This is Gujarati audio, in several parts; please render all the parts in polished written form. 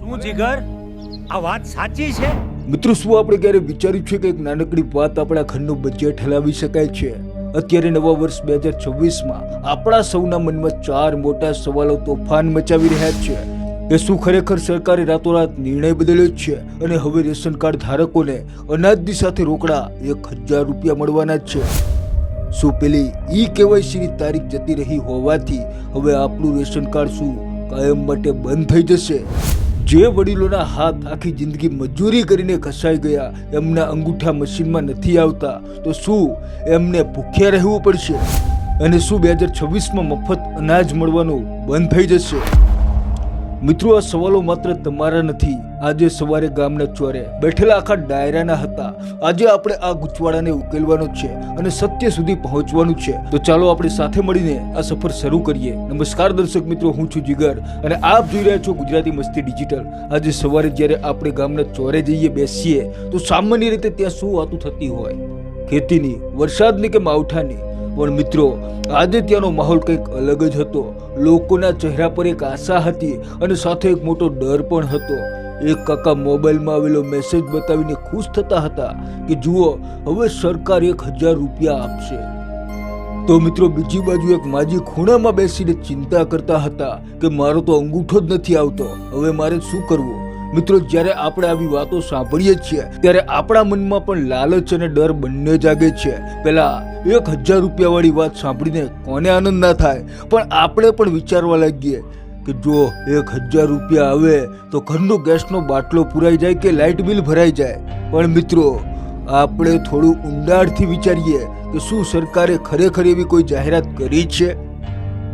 શું જીગર, આ વાત સાચી છે? મિત્રો, શું આપણે ક્યારે વિચાર્યું છે કે એક નાનકડી વાત આપણા ઘરનું બજેટ હલાવી શકાય છે? અત્યારે નવા વર્ષ 2026માં આપણા સૌના મનમાં 4 મોટા સવાલો તોફાન મચાવી રહ્યા છે કે શું ખરેખર સરકારે રાતોરાત નિર્ણય બદલ્યો છે અને હવે રેશન કાર્ડ ધારકોને અનાજની સાથે રોકડા 1000 રૂપિયા મળવાના છે? શું પેલી KYC ની તારીખ જતી રહી હોવાથી હવે આપણું રેશન કાર્ડ શું કાયમ માટે બંધ થઈ જશે? જે વડીલોના હાથ આખી જિંદગી મજૂરી કરીને ઘસાઈ ગયા એમના અંગૂઠા મશીનમાં નથી આવતા તો શું એમને ભૂખ્યા રહેવું પડશે? અને શું 2026માં મફત અનાજ મળવાનું બંધ થઈ જશે? મિત્રો, આ સવાલો માત્ર તમારા નથી. આજે સવારે ગામના ચોરે બેઠેલા આખા ડાયરાના હતા. આજે આપણે આ ગૂંચવાડાને ઉકેલવાનો છે અને સત્ય સુધી પહોંચવાનું છે. તો ચાલો આપણે સાથે મળીને આ સફર શરૂ કરીએ. નમસ્કાર દર્શક મિત્રો, હું છું જીગર અને આપ જોઈ રહ્યા છો ગુજરાતી મસ્તી ડિજિટલ. આજે સવારે જ્યારે આપણે ગામના ચોરે જઈએ બેસીએ તો સામાન્ય રીતે ત્યાં શું વાતો થતી હોય? ખેતીની, વરસાદની કે માવઠાની. પણ મિત્રો, આજે ત્યાંનો માહોલ કંઈક અલગ જ હતો. લોકોના ચહેરા પર એક આશા હતી અને સાથે એક મોટો ડર પણ હતો. એક કાકા મોબાઈલમાં આવેલો મેસેજ બતાવીને ખુશ થતા હતા કે જુઓ, હવે સરકાર 1000 રૂપિયા આપશે. તો મિત્રો, બીજી બાજુ એક માજી ખૂણામાં બેસીને ચિંતા કરતા હતા કે મારો તો અંગૂઠો જ નથી આવતો, હવે મારે શું કરવું? મિત્રો, જ્યારે આપણે આવી વાતો સાંભળીએ છીએ ત્યારે આપણા મનમાં પણ લાલચ અને ડર બંને જાગે છે. પેલા 1000 રૂપિયા વાળી વાત સાંભળીને કોને આનંદ ના થાય, પણ આપણે પણ વિચારવા લાગીએ કે જો 1000 રૂપિયા આવે તો ઘરનો ગેસનો બાટલો પુરાઈ જાય કે લાઇટ બિલ ભરાઈ જાય. પણ મિત્રો, આપણે થોડું ઊંડાણથી વિચારીએ કે શું સરકારે ખરેખર એવી કોઈ જાહેરાત કરી છે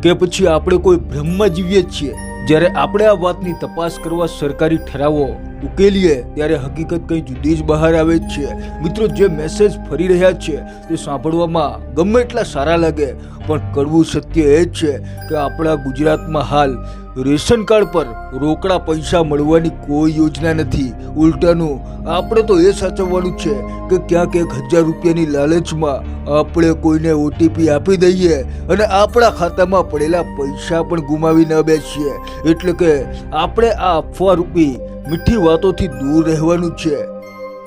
કે પછી આપણે કોઈ ભ્રમમાં જીવીએ છીએ? જ્યારે આપણે આ વાતની તપાસ કરવા સરકારી ઠરાવો ઉકેલીએ ત્યારે હકીકત કંઈ જુદી જ બહાર આવે છે. મિત્રો, જે મેસેજ ફરી રહ્યા છે તે સાંભળવામાં ગમે એટલા સારા લાગે, પણ કડવું સત્ય એ જ છે કે આપણા ગુજરાતમાં હાલ રેશન કાર્ડ પર રોકડા પૈસા મળવાની કોઈ યોજના નથી. ઉલટાનું આપણે તો એ સાચવવાનું છે કે ક્યાંક 1000 રૂપિયાની લાલચમાં આપણે કોઈને OTP આપી દઈએ અને આપણા ખાતામાં પડેલા પૈસા પણ ગુમાવી ન બેસીએ. એટલે કે આપણે આ અફવા રૂપી મીઠી વાતોથી દૂર રહેવાનું છે.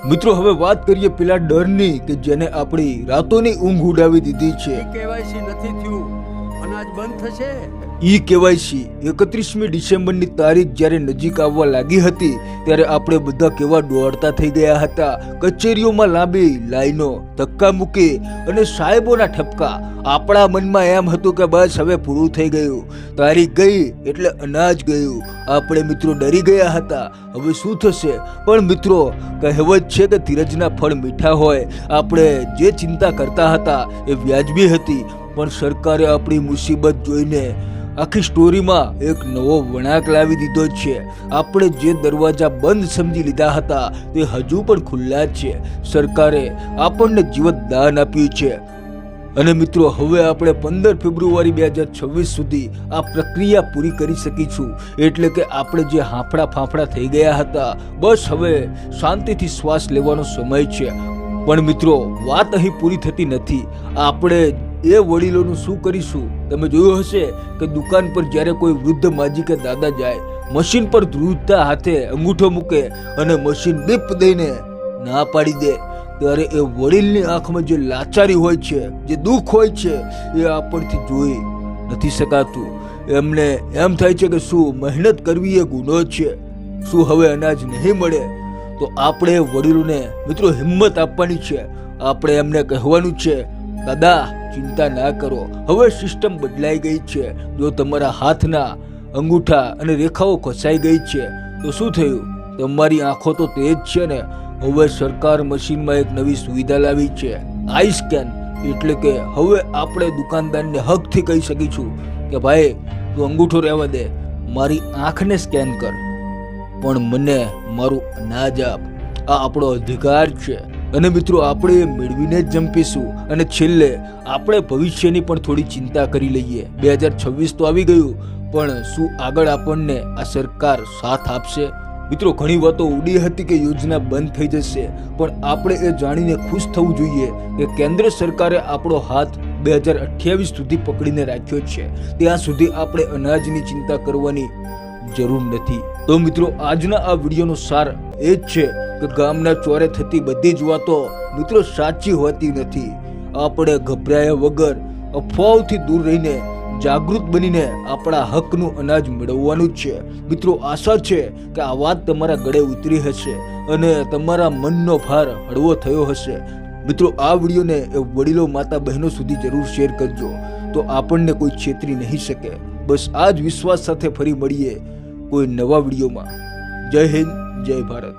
મિત્રો, હવે વાત કરીએ પેલા ડરની કે જેને આપણી રાતોની ઊંઘ ઉડાવી દીધી છે. KYC નથી થયું, અનાજ બંધ થશે. KYC 31મી ડિસેમ્બરની તારીખ જ્યારે નજીક આવવા લાગી હતી ત્યારે આપણે બધા કેવા દોડતા થઈ ગયા હતા. કચેરીઓમાં લાંબી લાઈનો, ધક્કા મૂકી અને સાહેબોના ઠપકા. આપણા મનમાં એમ હતું કે બસ હવે પૂરું થઈ ગયું, તારીખ ગઈ એટલે અનાજ ગયું. આપણે મિત્રો ડરી ગયા હતા, હવે શું થશે? પણ મિત્રો, કહેવત છે કે ધીરજના ફળ મીઠા હોય. આપણે જે ચિંતા કરતા હતા એ વ્યાજબી હતી, પણ સરકારે આપણી મુસીબત જોઈને આખી સ્ટોરીમાં એક નવો વળાંક લાવી દીધો છે. આપણે જે દરવાજા બંધ સમજી લીધા હતા તે હજુ પણ ખુલ્લા છે. સરકારે આપણને જીવત દાન આપ્યું છે. અને મિત્રો, હવે આપણે 15 ફેબ્રુઆરી 2026 સુધી આ પ્રક્રિયા પૂરી કરી શકીશું. એટલે કે આપણે જે હાંફળા ફાંફળા થઈ ગયા હતા, બસ હવે શાંતિથી શ્વાસ લેવાનો સમય છે. પણ મિત્રો, વાત અહીં પૂરી થતી નથી. આપણે એ વડીલોનું શું કરીશું? તમે જોયું હશે કે દુકાન પર જ્યારે કોઈ વૃદ્ધ માજી કે દાદા જાય, મશીન પર ધ્રુજતા હાથે અંગૂઠો મૂકે અને મશીન બીપ દઈને ના પાડી દે, ત્યારે એ વડીલની આંખમાં જે લાચારી હોય છે, જે દુઃખ હોય છે, એ આપણથી જોઈ નથી શકાતું. એમને એમ થાય છે કે શું મહેનત કરવી એ ગુનો છે? શું હવે અનાજ નહીં મળે? તો આપણે વડીલોને મિત્રો હિંમત આપવાની છે. આપણે એમને કહેવાનું છે, દાદા ચિંતા ના કરો, હવે સિસ્ટમ બદલાઈ ગઈ છે. જો તમારા હાથના અંગૂઠા અને રેખાઓ ઘસાઈ ગઈ છે તો શું થયું? તમારી આંખો તો તેજ છે ને? હવે સરકાર મશીનમાં એક નવી સુવિધા લાવી છે, આઈ સ્કેન. એટલે કે હવે આપણે દુકાનદારને હકથી કહી શકીશું કે ભાઈ તું અંગૂઠો રહેવા દે, મારી આંખને સ્કેન કર, પણ મને મારું અનાજ આપ. આ આપણો અધિકાર છે. અને મિત્રો, આપણે મેળવીને જ જંપીશું. અને છેલ્લે આપણે ભવિષ્યની પણ થોડી ચિંતા કરી લઈએ. 2026 તો આવી ગયું, પણ શું આગળ આપણને આ સરકાર સાથ આપશે? મિત્રો, ઘણી વાતો ઉડી હતી કે યોજના બંધ થઈ જશે, પણ આપણે એ જાણીને ખુશ થવું જોઈએ કે કેન્દ્ર સરકારે આપણો હાથ 2028 સુધી પકડીને રાખ્યો છે. ત્યાં સુધી આપણે અનાજની ચિંતા કરવાની જરૂર નથી. તો મિત્રો આજના આ વિડીયોનો સાર એ જ છે કે ગામના ચોરે થતી બધી જ વાતો મિત્રો સાચી હોતી નથી. આપણે ગભરાયા વગર અફવાઓથી દૂર રહીને જાગૃત બનીને આપણા હકનું અનાજ મેળવવાનું જ છે. મિત્રો આશા છે કે આ વાત તમારા ગળે ઉતરી હશે અને તમારા મનનો ભાર હળવો થયો હશે. મિત્રો આ વિડીયોને વડીલો, માતા, બહેનો સુધી જરૂર શેર કરજો, તો આપણને કોઈ છેતરી નહીં શકે. બસ આ જ વિશ્વાસ સાથે ફરી મળીએ કોઈ નવા વિડીયોમાં. જય હિન્દ, જય ભારત.